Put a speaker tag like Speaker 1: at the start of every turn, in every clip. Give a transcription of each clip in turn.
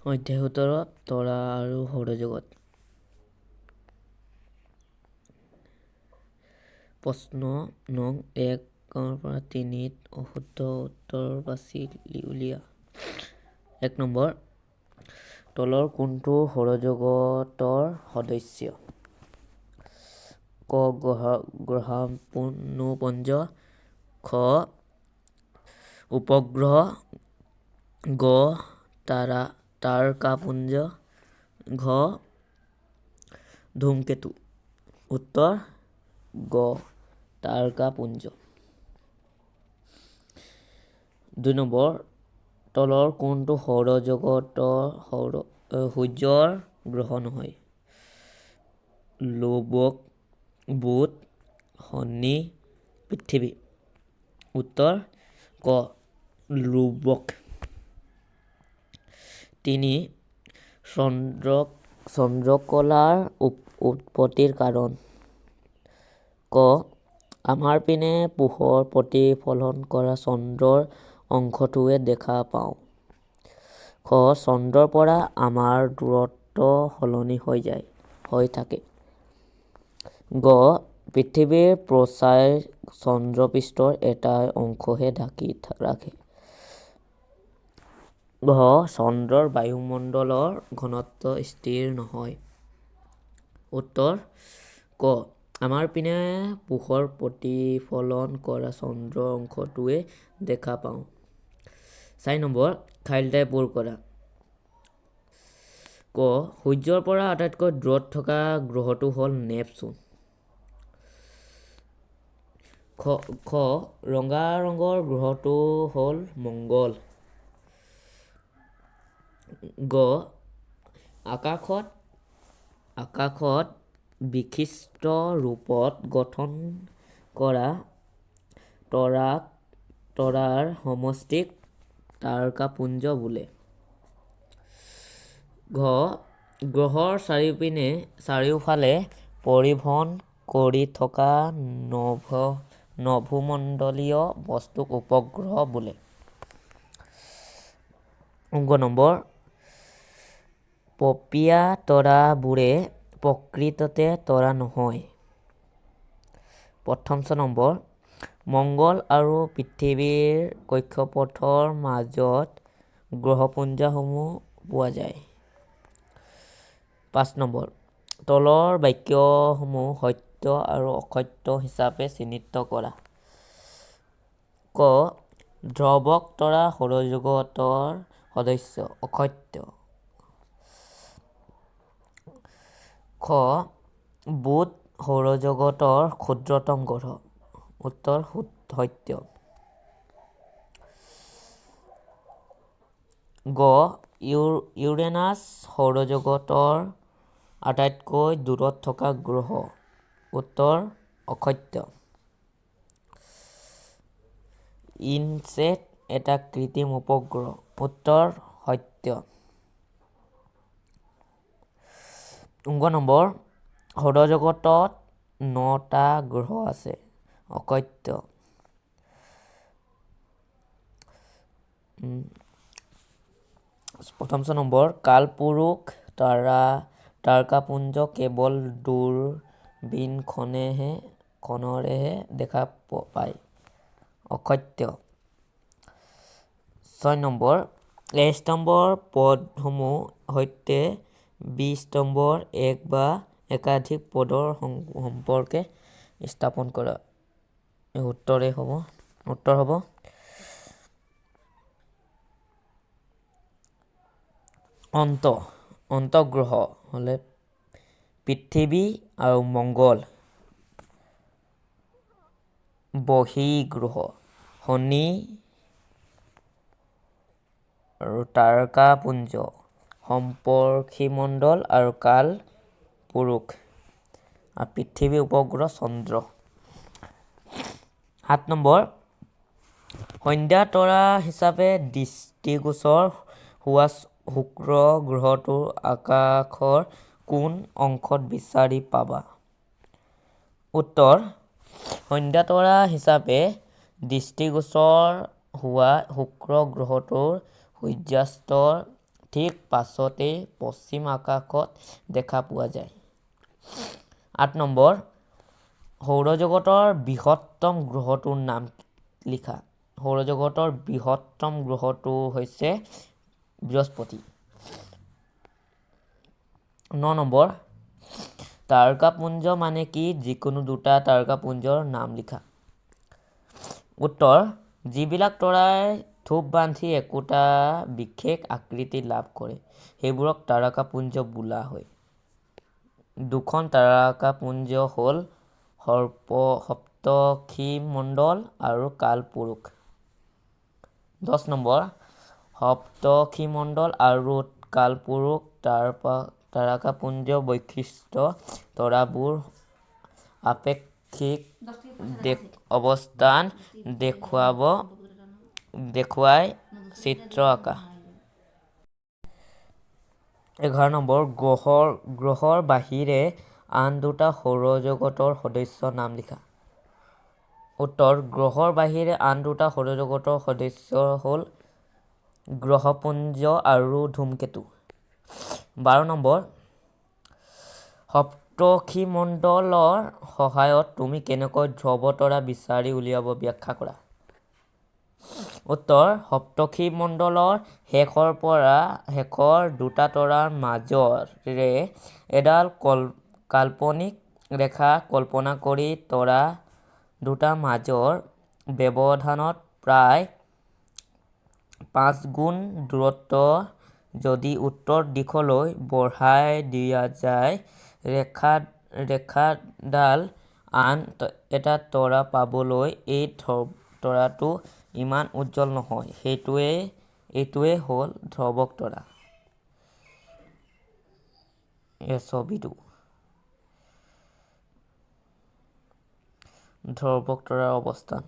Speaker 1: অধ্যায় 17 তৰা আৰু সৌৰজগত। প্ৰশ্ন নং 1-3 অশুদ্ধ উত্তৰ বাছি উলিয়া। 1 নম্বৰ, তলৰ কোনটো সৌৰজগতৰ সদস্য? ক. গ্ৰহাণুপুঞ্জ, খ. উপগ্ৰহ, গ. তাৰকাপুঞ্জ, ঘ. ধূমকেতু। উত্তৰ গ. তাৰকাপুঞ্জ। 2 নম্বৰ, তলৰ কোনটো সূৰ্যৰ গ্ৰহ নহয়? লোবক, বুধ, শনি, পৃথিৱী। উত্তৰ ক. লোবক। 3 চন্দ্ৰকলাৰ উৎপত্তিৰ কাৰণ? ক. আমাৰ পিনে পোহৰ প্ৰতিফলন কৰা চন্দ্ৰৰ অংশটোৱে দেখা পাওঁ। খ. চন্দ্ৰৰ পৰা আমাৰ দূৰত্ব সলনি হৈ থাকে। গ. পৃথিৱীৰ প্ৰচাৰ চন্দ্ৰপৃষ্ঠৰ এটা অংশহে ঢাকি ৰাখে। ঘ. চন্দ্ৰৰ বায়ুমণ্ডলৰ ঘনত্ব স্থিৰ নহয়। উত্তৰ ক. আমাৰ পিনে পোহৰ প্ৰতিফলন কৰা চন্দ্ৰৰ অংশটোৱে দেখা পাওঁ। 4 নম্বৰ, খালীঠাই পূৰ কৰা। ক. সূৰ্যৰ পৰা আটাইতকৈ দূৰত থকা গ্ৰহটো হ'ল নেপচুন। খ. ৰঙা ৰঙৰ গ্ৰহটো হ'ল মংগল। গ. আকাশত বিক্ষিপ্ত ৰূপত গঠন কৰা তৰাৰ সমষ্টিক তাৰকাপুঞ্জ বোলে। ঘ. গ্ৰহৰ চাৰিওফালে পৰিভ্ৰমণ কৰি থকা নভোমণ্ডলীয় বস্তুক উপগ্ৰহ বোলে। গ নম্বৰ, পপীয়া তৰাবোৰে প্ৰকৃততে তৰা নহয়। প্ৰথম নম্বৰ, মংগল আৰু পৃথিৱীৰ কক্ষপথৰ মাজত গ্ৰহপুঞ্জসমূহ পোৱা যায়। 5 নম্বৰ, তলৰ বাক্যসমূহ সত্য আৰু অসত্য হিচাপে চিহ্নিত কৰা। ক. ধ্ৰুৱক তৰা সৌৰজগতৰ সদস্য। অসত্য। খ. বুধ সৌৰজগতৰ ক্ষুদ্ৰতম গ্ৰহ। উত্তৰ সত্য। গ. ইউৰেনাছ সৌৰজগতৰ আটাইতকৈ দূৰত থকা গ্ৰহ। উত্তৰ অসত্য। ইনছেট এটা কৃত্ৰিম উপগ্ৰহ। উত্তৰ সত্য। গ নম্বৰ, সৌৰজগতত 9টা গ্ৰহ আছে। অসত্য। প্ৰথম নম্বৰ, কালপুৰুষ তাৰকাপুঞ্জ কেৱল দূৰবীক্ষণেৰেহে দেখা পায়। অসত্য। 6 নম্বৰ, এই স্তম্ভৰ পদসমূহৰ সৈতে বি-স্তম্ভৰ এক বা একাধিক পদৰ সম্পৰ্ক স্থাপন কৰা। উত্তৰ হ'ব অন্তঃগ্ৰহ হ'লে পৃথিৱী আৰু মংগল। বহিঃগ্ৰহ শনি আৰু তাৰকাপুঞ্জ। সম্পৰ্কীমণ্ডল আৰু কালপুৰুষ। আৰু পৃথিৱী উপগ্ৰহ চন্দ্ৰ। 7 নম্বৰ, সন্ধ্যা তৰা হিচাপে দৃষ্টিগোচৰ হোৱা শুক্ৰ গ্ৰহটো আকাশৰ কোন অংশত বিচাৰি পাবা? উত্তৰ, সন্ধ্যা তৰা হিচাপে দৃষ্টিগোচৰ হোৱা শুক্ৰ গ্ৰহটো সূৰ্যাস্তৰ ঠিক পাছতেই পশ্চিম আকাশত দেখা পোৱা যায়। 8 নম্বৰ, সৌৰজগতৰ বৃহত্তম গ্ৰহটোৰ নাম লিখা। সৌৰজগতৰ বৃহত্তম গ্ৰহটো হৈছে বৃহস্পতি। 9 নম্বৰ, তাৰকাপুঞ্জ মানে কি? যিকোনো দুটা তাৰকাপুঞ্জৰ নাম লিখা। উত্তৰ, যিবিলাক তৰাই থোপ বান্ধি একোটা বিশেষ আকৃতি লাভ কৰে সেইবোৰক তাৰকাপুঞ্জ বোলা হয়। দুখন তাৰকাপুঞ্জ হ'ল সপ্তৰ্ষিমণ্ডল আৰু কালপুৰুষ। 10 নম্বৰ, সপ্তৰ্ষিমণ্ডল আৰু কালপুৰুষ তাৰকাপুঞ্জ বৈশিষ্ট্য তৰাবোৰ আপেক্ষিক অৱস্থান দেখুৱাই চিত্ৰ আঁকা। 11 নম্বৰ, গ্ৰহৰ বাহিৰে আন দুটা সৌৰজগতৰ সদস্যৰ নাম লিখা। উত্তৰ, গ্ৰহৰ বাহিৰে আন দুটা সৌৰজগতৰ সদস্য হ'ল গ্ৰহপুঞ্জ আৰু ধূমকেতু। 12 নম্বৰ, সপ্তৰ্ষিমণ্ডলৰ সহায়ত তুমি কেনেকৈ ধ্ৰুৱতৰা বিচাৰি উলিয়াব ব্যাখ্যা কৰা। উত্তৰ, সপ্তৰ্ষিমণ্ডলৰ শেষৰ দুটা তৰাৰ মাজেৰে এডাল কাল্পনিক ৰেখা কল্পনা কৰি তৰা দুটাৰ মাজৰ ব্যৱধানত প্ৰায় 5 গুণ দূৰত্ব যদি উত্তৰ দিশলৈ বঢ়াই দিয়া যায়, ৰেখাডাল আন এটা তৰা পাবলৈ এই তৰাটো ইমান উজ্জ্বল নহয়, এইটোৱে হ'ল ধ্ৰুৱক তৰা। ছবিটো ধ্ৰুৱক তৰাৰ অৱস্থান।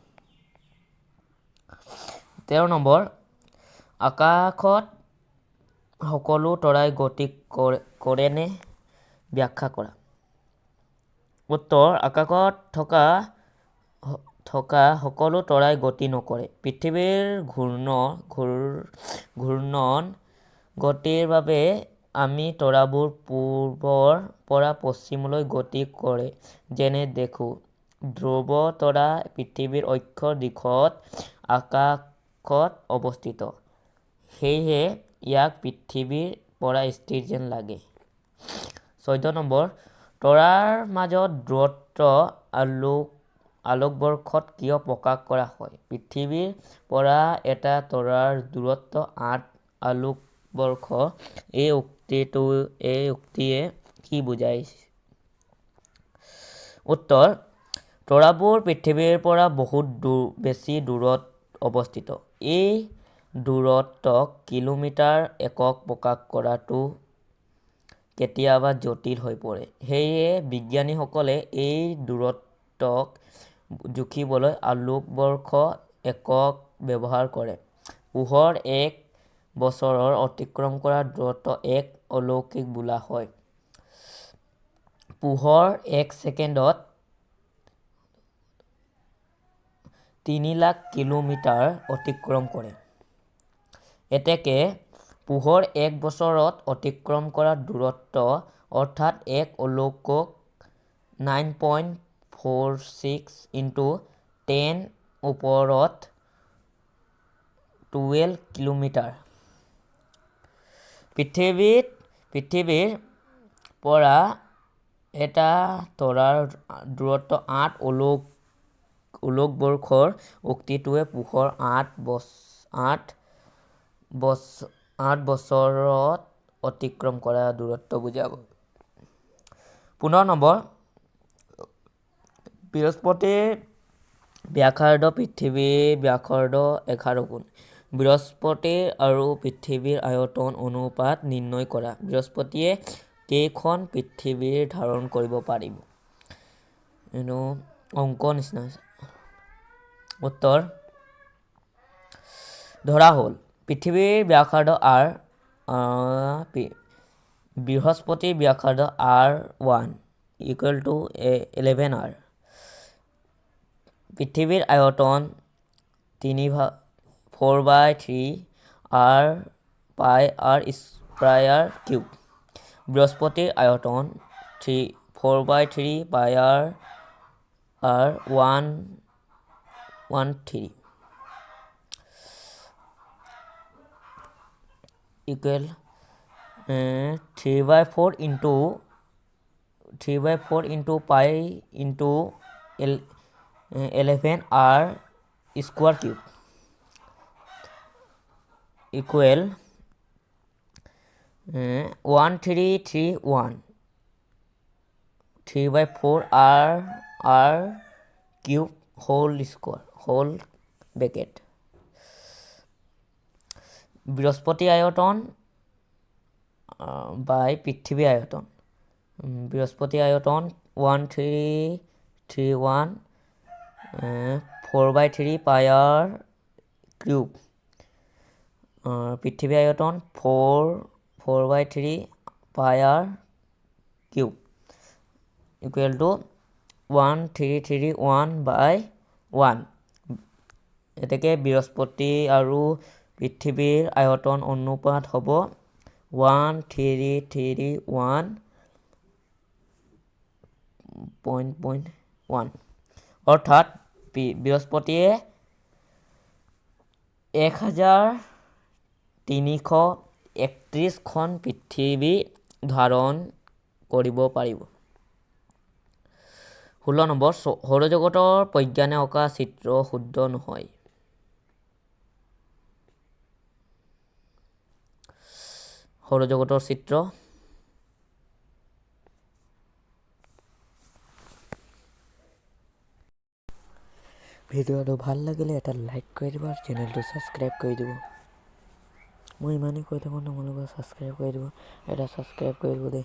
Speaker 1: 13 নম্বৰ, আকাশত সকলো তৰাই গতি কৰেনে ব্যাখ্যা কৰা। উত্তৰ, আকাশত থকা সকলো তৰাই গতি নকৰে। পৃথিৱীৰ ঘূৰ্ণন গতিৰ বাবে আমি তৰাবোৰ পূবৰ পৰা পশ্চিমলৈ গতি কৰে যেনে দেখোঁ। ধ্ৰুৱ তৰা পৃথিৱীৰ অক্ষৰ দিশত আকাশত অৱস্থিত, সেয়ে ইয়াক পৃথিৱীৰ পৰা স্থিৰ যেন লাগে। 14 নম্বৰ, তৰাৰ মাজৰ দূৰত্ব আলোকবৰ্ষত কিয় প্ৰকাশ কৰা হয়। পৃথিৱীৰ পৰা এটা তৰাৰ দূৰত্ব 8 আলোকবৰ্ষ। এই উক্তিয়ে কি বুজায়? উত্তৰ, তৰাবোৰ পৃথিৱীৰ পৰা বহুত বেছি দূৰত অৱস্থিত। এই দূৰত্বক কিলোমিটাৰ একক প্ৰকাশ কৰাটো কেতিয়াবা জটিল হৈ পৰে। সেয়ে বিজ্ঞানীসকলে এই দূৰত্বক জুখিবলৈ আলোকবৰ্ষ একক ব্যৱহাৰ কৰে। পোহৰ এক বছৰত অতিক্ৰম কৰা দূৰত্বক এক আলোক বোলা হয়। পোহৰ এক ছেকেণ্ডত 3,00,000 কিলোমিটাৰ অতিক্ৰম কৰে। এতেকে পোহৰ এক বছৰত অতিক্ৰম কৰা দূৰত্ব অৰ্থাৎ এক আলোকক 9.46 × 10⁻12 কিলোমিটাৰ। পৃথিৱীৰ পৰা এটা তৰাৰ দূৰত্ব 8 আলোকবৰ্ষৰ উক্তিটোৱে পোহৰ 8 বছৰত অতিক্ৰম কৰা দূৰত্ব বুজাব। 15 নম্বৰ, বৃহস্পতিৰ ব্যাসাৰ্ধ পৃথিৱীৰ ব্যাসাৰ্ধ 11 গুণ। বৃহস্পতি আৰু পৃথিৱীৰ আয়তন অনুপাত নিৰ্ণয় কৰা। বৃহস্পতিয়ে কেইখন পৃথিৱী ধাৰণ কৰিব পাৰিব? অংকৰ নিচিনা। উত্তৰ, ধৰা হ'ল পৃথিৱীৰ ব্যাসাৰ্ধ r, বৃহস্পতিৰ ব্যাসাৰ্ধ r1 = 11r। পৃথিৱীৰ আয়তন 4/3 r পাই আৰ স্কয়াৰ কিউব। বৃহস্পতিৰ আয়তন 4/3 pi R 113 equal 3/4 into pi into 11 R square cube equal 1331 3/4 R cube whole bracket. বৃহস্পতিৰ আয়তন বাই পৃথিৱীৰ আয়তন। বৃহস্পতিৰ আয়তন 1331 4/3 পাই আৰ কিউব। পৃথিৱীৰ আয়তন 4/3 pi R cube equal to 1331/1। এতেকে বৃহস্পতি আৰু পৃথিৱীৰ আয়তন অনুপাত হ'ব 1331.1। অৰ্থাৎ বৃহস্পতিয়ে 1331খন পৃথিৱী ধাৰণ কৰিব পাৰিব। 16 নম্বৰ সৌৰজগতৰ প্ৰজ্ঞানে অঁকা চিত্ৰ শুদ্ধ নহয়। সৌৰজগতৰ চিত্ৰ ভিডিঅ'টো ভাল লাগিলে এটা লাইক কৰি দিব আৰু চেনেলটো ছাবস্ক্ৰাইব কৰি দিব। মই ইমানেই কৈ থাকোঁ তোমালোকে ছাবস্ক্ৰাইব কৰি দিব, এটা ছাবস্ক্ৰাইব কৰি দিব দেই।